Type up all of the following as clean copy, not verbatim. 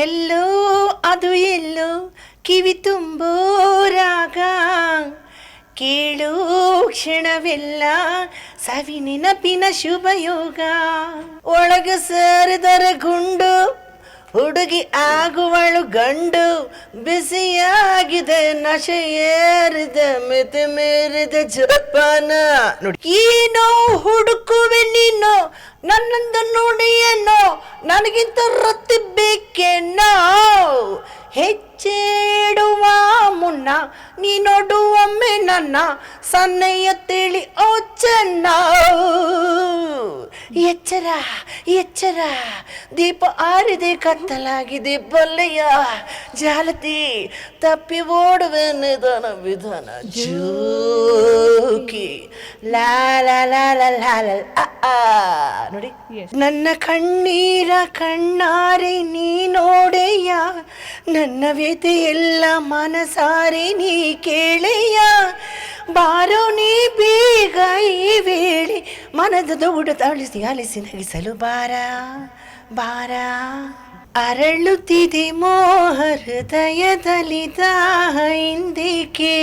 ಎಲ್ಲೋ ಅದು ಎಲ್ಲೋ ಕಿವಿ ತುಂಬೋ ರಾಗ ಕೇಳು ಕ್ಷಣವೆಲ್ಲ ಸವಿ ನೆನಪಿನ ಶುಭಯೋಗ ಒಳಗ ಸೇರಿದರ ಗುಂಡು ಹುಡುಗಿ ಆಗುವಳು ಗಂಡು ಬಿಸಿಯಾಗಿದೆ ನಶೆ ಏರಿದೆ ಮಿತಿ ಮೀರಿದೆ ಜಪಾನ ನೋಡಿ ಏನೋ ಹುಡುಕುವೆ ನೀನು ನನ್ನಂದ ನೋಡಿ ಏನೋ ನನಗಿಂತ ರತ್ತಿ ಬೇಕೇನೋ ಹೆಚ್ಚಿಡುವ ಮುನ್ನ ನೀ ನೋಡುವೊಮ್ಮೆ ನನ್ನ ಸನ್ನೆಯ ತಿಳಿ ಓ ಚೆನ್ನ ಎಚ್ಚರ ಎಚ್ಚರ ದೀಪ ಆರಿದೆ ಕತ್ತಲಾಗಿದೆ ಬಲ್ಲೆಯ ಜಾಲತಿ ತಪ್ಪಿ ಓಡುವೆ ನಿಧಾನ ವಿಧಾನ ಜೋಕಿ ಲಾ ಲಾ ಲಾ ಲಾ ಲಾ ಲಾ ಆ ನೋಡಿ ನನ್ನ ಕಣ್ಣೀರ ಕಣ್ಣಾರೆ ನೀ ನೋಡೆಯ ನನ್ನ ವ್ಯತೆ ಎಲ್ಲ ಮನಸಾರೆ ನೀ ಕೇಳೆಯ ಬಾರೋ ನೀ ಬೇಗ ಈ ವೇಳೆ ಮನದ ದೌಡ ತಾಳಿಸಿ ಆಲಿಸಿ ನಗಿಸಲು ಬಾರ ಬಾರ ಅರಳುತ್ತಿದೆ ಮೋಹ ಹೃದಯದಲ್ಲಿ ದಾಹ ಹಿಂದೇಕೆ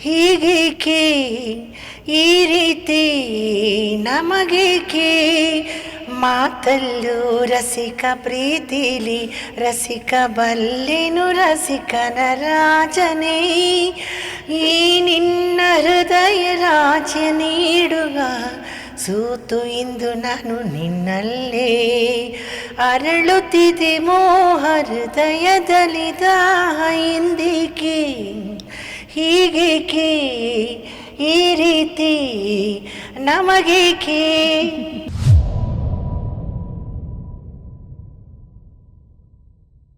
ಹೀಗೇಕೆ ಈ ರೀತಿ ನಮಗೇಕೆ ಮಾತಲ್ಲೂ ರಸಿಕ ಪ್ರೀತಿಲಿ ರಸಿಕ ಬಲ್ಲೆನು ರಸಿಕನ ರಾಜನೇ ಈ ನಿನ್ನ ಹೃದಯ ರಾಜ್ಯ ನೀಡುವ ಸೂತು ಇಂದು ನಾನು ನಿನ್ನಲ್ಲೇ ಅರಳುತ್ತಿದೆ ಮೋಹ ಹೃದಯದಲ್ಲಿ ದಾಹ ಎಂದೇಕೆ ಹೀಗೇಕೆ ಈ ರೀತಿ ನಮಗೇಕೆ